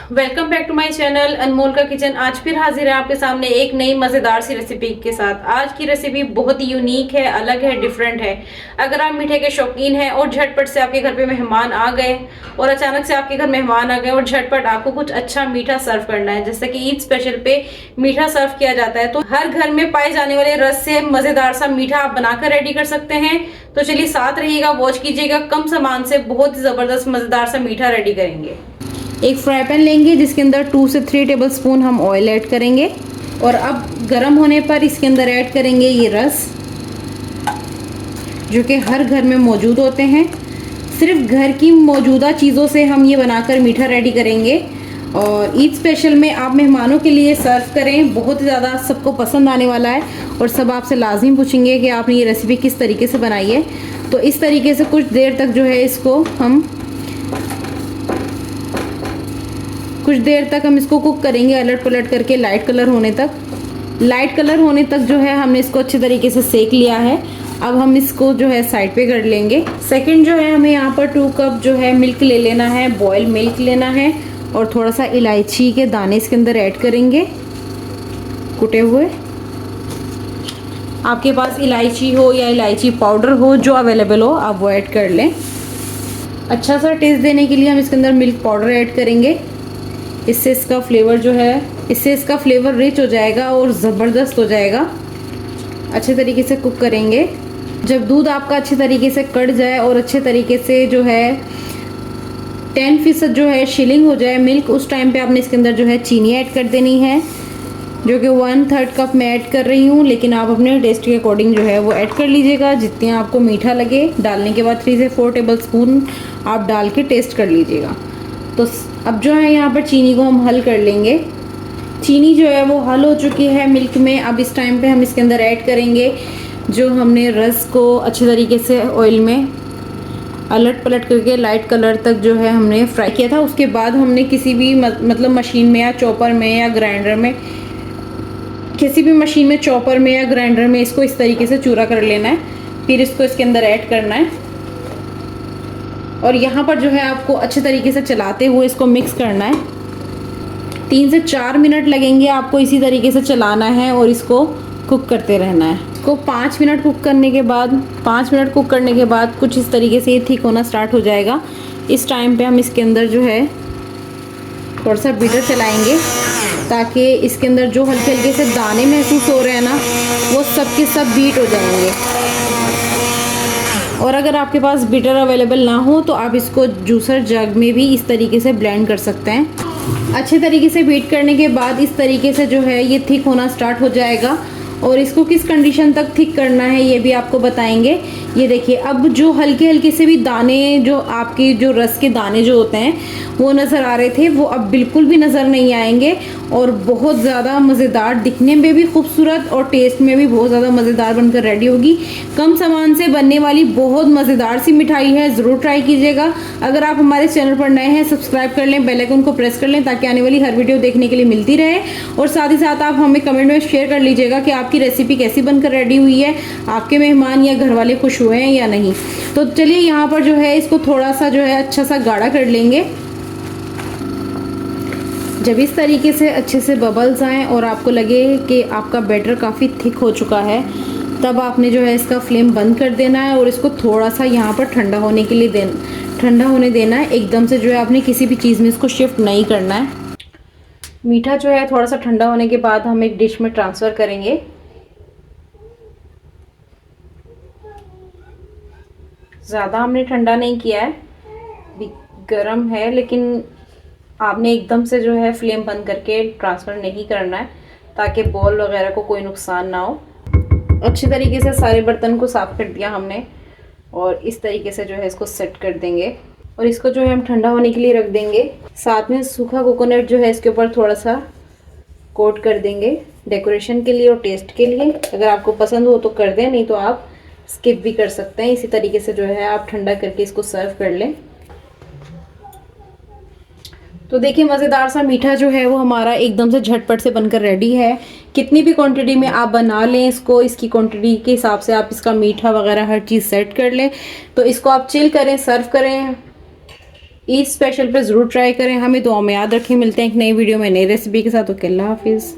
Welcome back to my channel Anmol का kitchen. आज फिर हाजिर है आपके सामने एक नई मज़ेदार सी रेसिपी के साथ। आज की रेसिपी बहुत ही यूनिक है, अलग है, डिफरेंट है। अगर आप मीठे के शौकीन हैं और झटपट से आपके घर पे मेहमान आ गए और अचानक से आपके घर मेहमान आ गए और झटपट आपको कुछ अच्छा मीठा सर्व करना है, जैसे कि ईद स्पेशल पे मीठा सर्व किया जाता है, तो हर घर में पाए जाने वाले रस से मज़ेदार सा मीठा आप बनाकर रेडी कर सकते हैं। तो चलिए साथ रहिएगा, वॉच कीजिएगा। कम सामान से बहुत ही ज़बरदस्त मज़ेदार सा मीठा रेडी करेंगे। एक फ्राई पैन लेंगे जिसके अंदर 2 से 3 टेबल स्पून हम ऑयल ऐड करेंगे और अब गर्म होने पर इसके अंदर ऐड करेंगे ये रस, जो कि हर घर में मौजूद होते हैं। सिर्फ घर की मौजूदा चीज़ों से हम ये बनाकर मीठा रेडी करेंगे और ईद स्पेशल में आप मेहमानों के लिए सर्व करें। बहुत ज़्यादा सबको पसंद आने वाला है और सब आपसे लाजिम पूछेंगे कि आपने ये रेसिपी किस तरीके से बनाई है। तो इस तरीके से कुछ देर तक जो है इसको हम इसको कुक करेंगे, अलट पलट करके लाइट कलर होने तक। लाइट कलर होने तक जो है हमने इसको अच्छे तरीके से सेक लिया है। अब हम इसको जो है साइड पे कर लेंगे। सेकंड जो है हमें यहाँ पर 2 कप जो है मिल्क ले लेना है, बॉयल मिल्क लेना है और थोड़ा सा इलायची के दाने इसके अंदर ऐड करेंगे कुटे हुए। आपके पास इलायची हो या इलायची पाउडर हो, जो अवेलेबल हो आप वो ऐड कर लें। अच्छा सा टेस्ट देने के लिए हम इसके अंदर मिल्क पाउडर ऐड करेंगे। इससे इसका फ्लेवर रिच हो जाएगा और ज़बरदस्त हो जाएगा। अच्छे तरीके से कुक करेंगे। जब दूध आपका अच्छे तरीके से कट जाए और अच्छे तरीके से जो है 10% जो है शिलिंग हो जाए मिल्क, उस टाइम पे आपने इसके अंदर जो है चीनी ऐड कर देनी है, जो कि 1/3 कप मैं ऐड कर रही हूँ। लेकिन आप अपने टेस्ट के अकॉर्डिंग जो है वो ऐड कर लीजिएगा, जितनी आपको मीठा लगे। डालने के बाद 3 से 4 टेबल स्पून आप डाल के टेस्ट कर लीजिएगा। तो अब जो है यहाँ पर चीनी को हम हल कर लेंगे। चीनी जो है वो हल हो चुकी है मिल्क में। अब इस टाइम पे हम इसके अंदर ऐड करेंगे जो हमने रस को अच्छे तरीके से ऑयल में अलट पलट करके लाइट कलर तक जो है हमने फ्राई किया था। उसके बाद हमने किसी भी मतलब मशीन में या चॉपर में या ग्राइंडर में, किसी भी मशीन में, चॉपर में या ग्राइंडर में इसको इस तरीके से चूरा कर लेना है। फिर इसको इसके अंदर ऐड करना है और यहाँ पर जो है आपको अच्छे तरीके से चलाते हुए इसको मिक्स करना है। 3 से 4 मिनट लगेंगे आपको इसी तरीके से चलाना है और इसको कुक करते रहना है। इसको 5 मिनट कुक करने के बाद कुछ इस तरीके से ये थिक होना स्टार्ट हो जाएगा। इस टाइम पे हम इसके अंदर जो है थोड़ा सा बीटर चलाएंगे ताकि इसके अंदर जो हल्के हल्के से दाने महसूस हो रहे हैं ना, वो सब के सब बीट हो जाएंगे। और अगर आपके पास बीटर अवेलेबल ना हो तो आप इसको जूसर जग में भी इस तरीके से ब्लेंड कर सकते हैं। अच्छे तरीके से बीट करने के बाद इस तरीके से जो है ये थिक होना स्टार्ट हो जाएगा और इसको किस कंडीशन तक थिक करना है ये भी आपको बताएंगे। ये देखिए, अब जो हल्के हल्के से भी दाने, जो आपके जो रस के दाने जो होते हैं वो नज़र आ रहे थे, वो अब बिल्कुल भी नज़र नहीं आएंगे और बहुत ज़्यादा मज़ेदार, दिखने में भी खूबसूरत और टेस्ट में भी बहुत ज़्यादा मज़ेदार बनकर रेडी होगी। कम सामान से बनने वाली बहुत मज़ेदार सी मिठाई है, ज़रूर ट्राई कीजिएगा। अगर आप हमारे चैनल पर नए हैं, सब्सक्राइब कर लें, बेल आइकन को प्रेस कर लें ताकि आने वाली हर वीडियो देखने के लिए मिलती रहे। और साथ ही साथ आप हमें कमेंट में शेयर कर लीजिएगा कि आपकी रेसिपी कैसी बनकर रेडी हुई है, आपके मेहमान या घर वाले खुश हुए हैं या नहीं। तो चलिए यहाँ पर जो है इसको थोड़ा सा जो है अच्छा सा गाढ़ा कर लेंगे। जब इस तरीके से अच्छे से बबल्स आएँ और आपको लगे कि आपका बैटर काफ़ी थिक हो चुका है, तब आपने जो है इसका फ्लेम बंद कर देना है और इसको थोड़ा सा यहाँ पर ठंडा होने के लिए ठंडा होने देना है। एकदम से जो है आपने किसी भी चीज़ में इसको शिफ्ट नहीं करना है। मीठा जो है थोड़ा सा ठंडा होने के बाद हम एक डिश में ट्रांसफ़र करेंगे। ज़्यादा हमने ठंडा नहीं किया है, गर्म है, लेकिन आपने एकदम से जो है फ्लेम बंद करके ट्रांसफ़र नहीं करना है ताकि बॉल वगैरह को कोई नुकसान ना हो। अच्छे तरीके से सारे बर्तन को साफ़ कर दिया हमने और इस तरीके से जो है इसको सेट कर देंगे और इसको जो है हम ठंडा होने के लिए रख देंगे। साथ में सूखा कोकोनट जो है इसके ऊपर थोड़ा सा कोट कर देंगे डेकोरेशन के लिए और टेस्ट के लिए। अगर आपको पसंद हो तो कर दें, नहीं तो आप स्किप भी कर सकते हैं। इसी तरीके से जो है आप ठंडा करके इसको सर्व कर लें। तो देखिए, मज़ेदार सा मीठा जो है वो हमारा एकदम से झटपट से बनकर रेडी है। कितनी भी क्वांटिटी में आप बना लें इसको, इसकी क्वांटिटी के हिसाब से आप इसका मीठा वगैरह हर चीज़ सेट कर लें। तो इसको आप चिल करें, सर्व करें। ईद स्पेशल पे ज़रूर ट्राई करें। हमें दुआ में याद रखें। मिलते हैं एक नई वीडियो में नई रेसिपी के साथ। ओके, अल्लाह हाफिज़।